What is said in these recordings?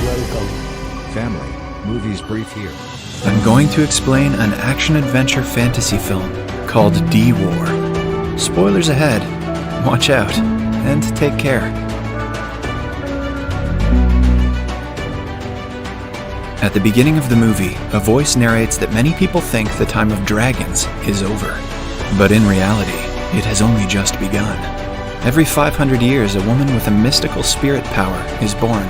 Welcome. Family, MoviesBrief here. I'm going to explain an action-adventure fantasy film called D-War. Spoilers ahead. Watch out, and take care. At the beginning of the movie, a voice narrates that many people think the time of dragons is over. But in reality, it has only just begun. Every 500 years, a woman with a mystical spirit power is born.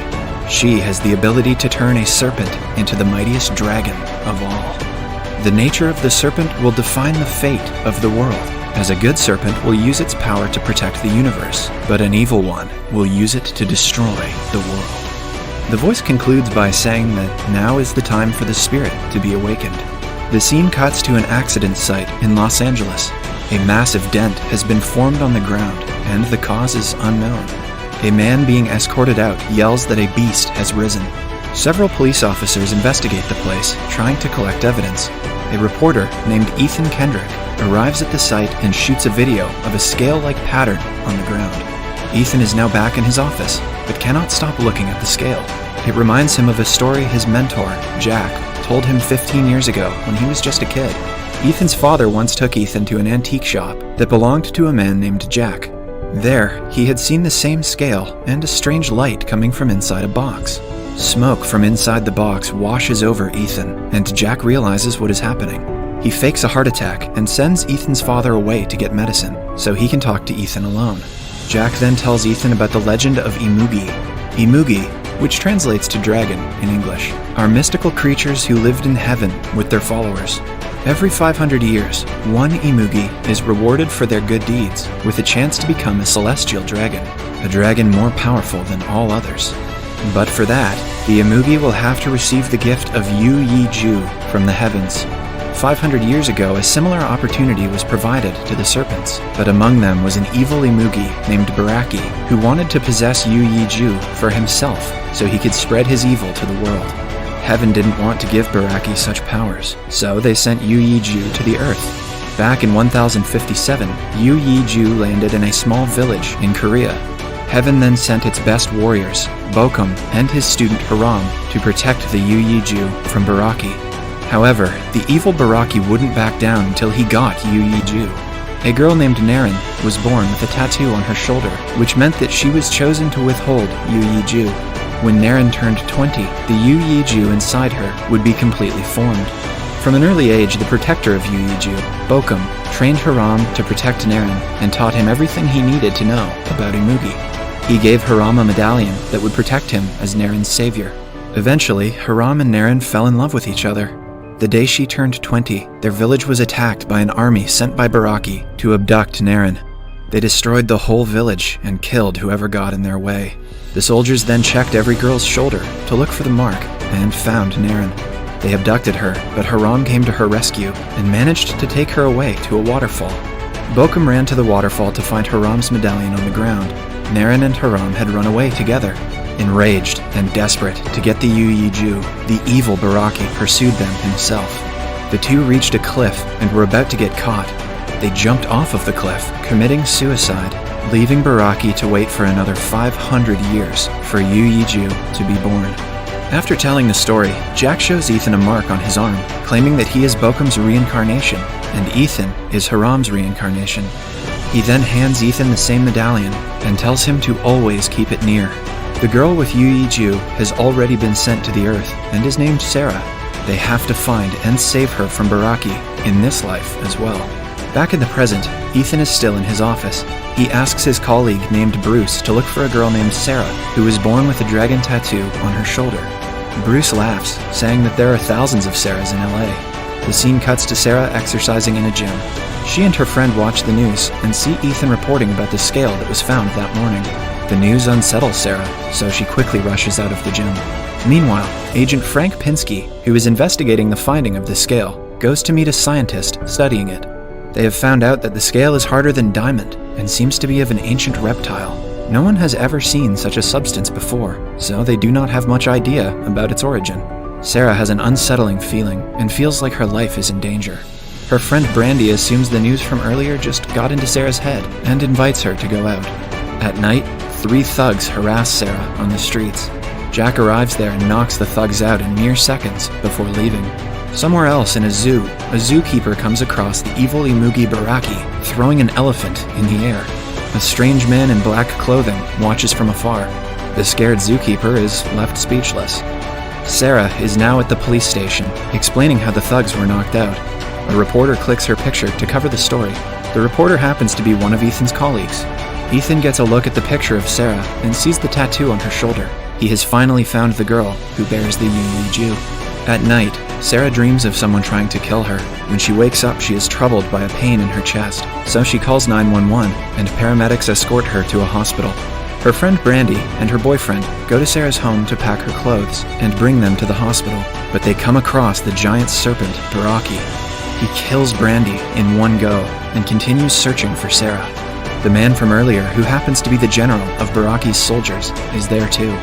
She has the ability to turn a serpent into the mightiest dragon of all. The nature of the serpent will define the fate of the world, as a good serpent will use its power to protect the universe, but an evil one will use it to destroy the world. The voice concludes by saying that now is the time for the spirit to be awakened. The scene cuts to an accident site in Los Angeles. A massive dent has been formed on the ground, and the cause is unknown. A man being escorted out yells that a beast has risen. Several police officers investigate the place, trying to collect evidence. A reporter named Ethan Kendrick arrives at the site and shoots a video of a scale-like pattern on the ground. Ethan is now back in his office, but cannot stop looking at the scale. It reminds him of a story his mentor, Jack, told him 15 years ago when he was just a kid. Ethan's father once took Ethan to an antique shop that belonged to a man named Jack. There, he had seen the same scale and a strange light coming from inside a box. Smoke from inside the box washes over Ethan, and Jack realizes what is happening. He fakes a heart attack and sends Ethan's father away to get medicine, so he can talk to Ethan alone. Jack then tells Ethan about the legend of Imugi. Imugi, which translates to dragon in English, are mystical creatures who lived in heaven with their followers. Every 500 years, one Imugi is rewarded for their good deeds with a chance to become a celestial dragon, a dragon more powerful than all others. But for that, the Imugi will have to receive the gift of Yu Yi Ju from the heavens. 500 years ago, a similar opportunity was provided to the serpents, but among them was an evil Imugi named Baraki, who wanted to possess Yu Yi Ju for himself so he could spread his evil to the world. Heaven didn't want to give Baraki such powers, so they sent Yu Yi Ju to the earth. Back in 1057, Yu Yi Ju landed in a small village in Korea. Heaven then sent its best warriors, Bokum and his student Haram, to protect the Yu Yi Ju from Baraki. However, the evil Baraki wouldn't back down until he got Yu Yi Ju. A girl named Naren was born with a tattoo on her shoulder, which meant that she was chosen to withhold Yu Yi Ju. When Naren turned 20, the Yu Yi Ju inside her would be completely formed. From an early age, the protector of Yu Yi Ju, Bokum, trained Haram to protect Naren and taught him everything he needed to know about Imugi. He gave Haram a medallion that would protect him as Naren's savior. Eventually, Haram and Naren fell in love with each other. The day she turned 20, their village was attacked by an army sent by Baraki to abduct Naren. They destroyed the whole village and killed whoever got in their way. The soldiers then checked every girl's shoulder to look for the mark and found Naren. They abducted her, but Haram came to her rescue and managed to take her away to a waterfall. Bokum ran to the waterfall to find Haram's medallion on the ground. Naren and Haram had run away together. Enraged and desperate to get the Yu Yi Ju, the evil Baraki pursued them himself. The two reached a cliff and were about to get caught. They jumped off of the cliff, committing suicide, leaving Baraki to wait for another 500 years for Yu Yi Ju to be born. After telling the story, Jack shows Ethan a mark on his arm, claiming that he is Bokum's reincarnation, and Ethan is Haram's reincarnation. He then hands Ethan the same medallion and tells him to always keep it near. The girl with Yu Yi Ju has already been sent to the earth and is named Sarah. They have to find and save her from Baraki in this life as well. Back in the present, Ethan is still in his office. He asks his colleague named Bruce to look for a girl named Sarah, who was born with a dragon tattoo on her shoulder. Bruce laughs, saying that there are thousands of Sarahs in LA. The scene cuts to Sarah exercising in a gym. She and her friend watch the news and see Ethan reporting about the scale that was found that morning. The news unsettles Sarah, so she quickly rushes out of the gym. Meanwhile, Agent Frank Pinsky, who is investigating the finding of the scale, goes to meet a scientist studying it. They have found out that the scale is harder than diamond and seems to be of an ancient reptile. No one has ever seen such a substance before, so they do not have much idea about its origin. Sarah has an unsettling feeling and feels like her life is in danger. Her friend Brandy assumes the news from earlier just got into Sarah's head and invites her to go out. At night, 3 thugs harass Sarah on the streets. Jack arrives there and knocks the thugs out in mere seconds before leaving. Somewhere else in a zoo, a zookeeper comes across the evil Imugi Baraki throwing an elephant in the air. A strange man in black clothing watches from afar. The scared zookeeper is left speechless. Sarah is now at the police station, explaining how the thugs were knocked out. A reporter clicks her picture to cover the story. The reporter happens to be one of Ethan's colleagues. Ethan gets a look at the picture of Sarah and sees the tattoo on her shoulder. He has finally found the girl who bears the Yu Jew. At night, Sarah dreams of someone trying to kill her. When she wakes up, she is troubled by a pain in her chest, so she calls 911 and paramedics escort her to a hospital. Her friend Brandy and her boyfriend go to Sarah's home to pack her clothes and bring them to the hospital, but they come across the giant serpent, Baraki. He kills Brandy in one go and continues searching for Sarah. The man from earlier, who happens to be the general of Baraki's soldiers, is there too.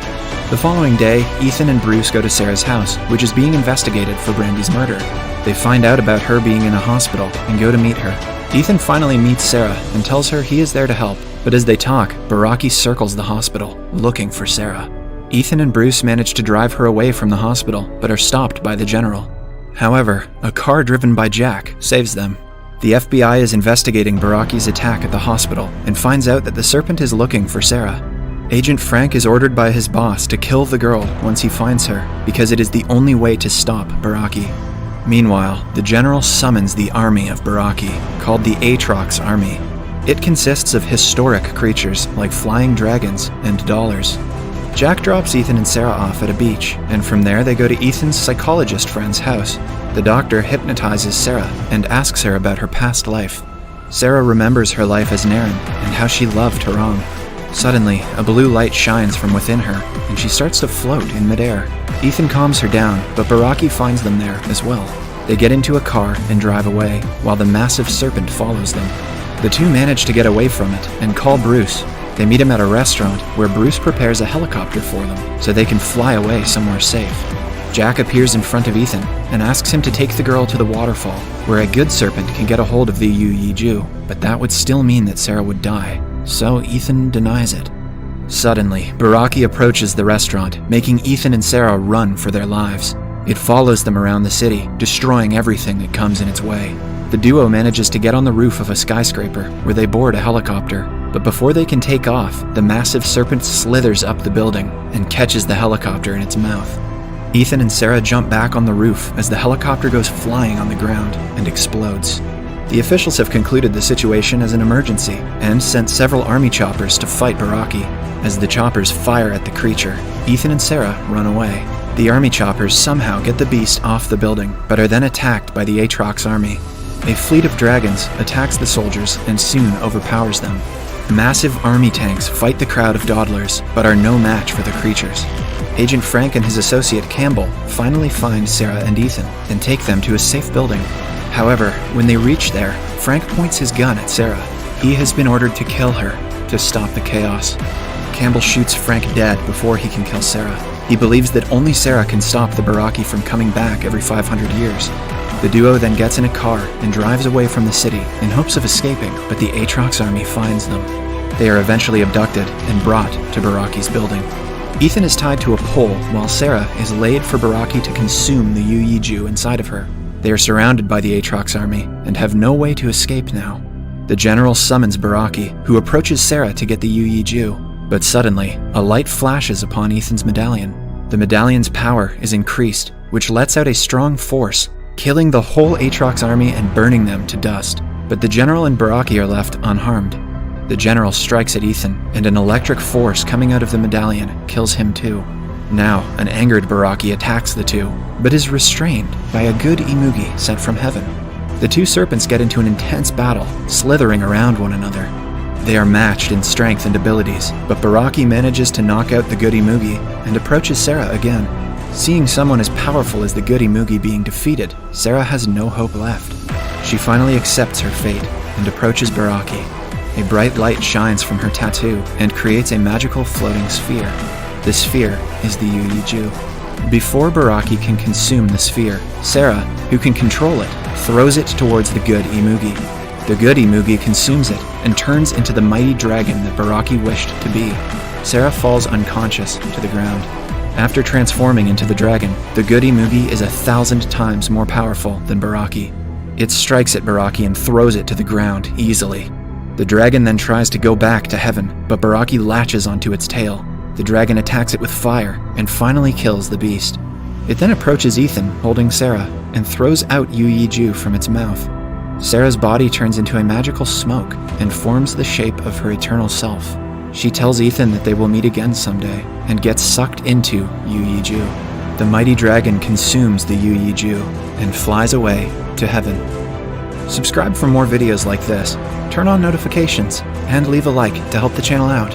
The following day, Ethan and Bruce go to Sarah's house, which is being investigated for Brandy's murder. They find out about her being in a hospital and go to meet her. Ethan finally meets Sarah and tells her he is there to help, but as they talk, Baraki circles the hospital, looking for Sarah. Ethan and Bruce manage to drive her away from the hospital, but are stopped by the general. However, a car driven by Jack saves them. The FBI is investigating Baraki's attack at the hospital and finds out that the serpent is looking for Sarah. Agent Frank is ordered by his boss to kill the girl once he finds her, because it is the only way to stop Baraki. Meanwhile, the general summons the army of Baraki, called the Aatrox Army. It consists of historic creatures like flying dragons and dollars. Jack drops Ethan and Sarah off at a beach, and from there they go to Ethan's psychologist friend's house. The doctor hypnotizes Sarah and asks her about her past life. Sarah remembers her life as Naren and how she loved Haram. Suddenly, a blue light shines from within her, and she starts to float in midair. Ethan calms her down, but Baraki finds them there as well. They get into a car and drive away, while the massive serpent follows them. The two manage to get away from it and call Bruce. They meet him at a restaurant where Bruce prepares a helicopter for them so they can fly away somewhere safe. Jack appears in front of Ethan and asks him to take the girl to the waterfall, where a good serpent can get a hold of the Yu Jew, but that would still mean that Sarah would die, so Ethan denies it. Suddenly, Baraki approaches the restaurant, making Ethan and Sarah run for their lives. It follows them around the city, destroying everything that comes in its way. The duo manages to get on the roof of a skyscraper, where they board a helicopter. But before they can take off, the massive serpent slithers up the building and catches the helicopter in its mouth. Ethan and Sarah jump back on the roof as the helicopter goes flying on the ground and explodes. The officials have concluded the situation as an emergency and sent several army choppers to fight Baraki. As the choppers fire at the creature, Ethan and Sarah run away. The army choppers somehow get the beast off the building, but are then attacked by the Aatrox army. A fleet of dragons attacks the soldiers and soon overpowers them. Massive army tanks fight the crowd of dawdlers, but are no match for the creatures. Agent Frank and his associate Campbell finally find Sarah and Ethan and take them to a safe building. However, when they reach there, Frank points his gun at Sarah. He has been ordered to kill her to stop the chaos. Campbell shoots Frank dead before he can kill Sarah. He believes that only Sarah can stop the Baraki from coming back every 500 years. The duo then gets in a car and drives away from the city in hopes of escaping, but the Aatrox army finds them. They are eventually abducted and brought to Baraki's building. Ethan is tied to a pole while Sarah is laid for Baraki to consume the Yu Jew inside of her. They are surrounded by the Aatrox army and have no way to escape now. The general summons Baraki, who approaches Sarah to get the Yu Jew, but suddenly, a light flashes upon Ethan's medallion. The medallion's power is increased, which lets out a strong force, killing the whole Aatrox army and burning them to dust. But the general and Baraki are left unharmed. The general strikes at Ethan, and an electric force coming out of the medallion kills him too. Now, an angered Baraki attacks the two, but is restrained by a good Imugi sent from heaven. The two serpents get into an intense battle, slithering around one another. They are matched in strength and abilities, but Baraki manages to knock out the good Imugi and approaches Sarah again. Seeing someone as powerful as the good Imugi being defeated, Sarah has no hope left. She finally accepts her fate and approaches Baraki. A bright light shines from her tattoo and creates a magical floating sphere. The sphere is the Yu Jew. Before Baraki can consume the sphere, Sarah, who can control it, throws it towards the good Imugi. The good Imugi consumes it and turns into the mighty dragon that Baraki wished to be. Sarah falls unconscious to the ground. After transforming into the dragon, the Goody Moogie is 1,000 times more powerful than Baraki. It strikes at Baraki and throws it to the ground easily. The dragon then tries to go back to heaven, but Baraki latches onto its tail. The dragon attacks it with fire and finally kills the beast. It then approaches Ethan, holding Sarah, and throws out Yu Yi-Ju from its mouth. Sarah's body turns into a magical smoke and forms the shape of her eternal self. She tells Ethan that they will meet again someday and gets sucked into Yu Yi-Ju. The mighty dragon consumes the Yu Yi-Ju and flies away to heaven. Subscribe for more videos like this, turn on notifications, and leave a like to help the channel out.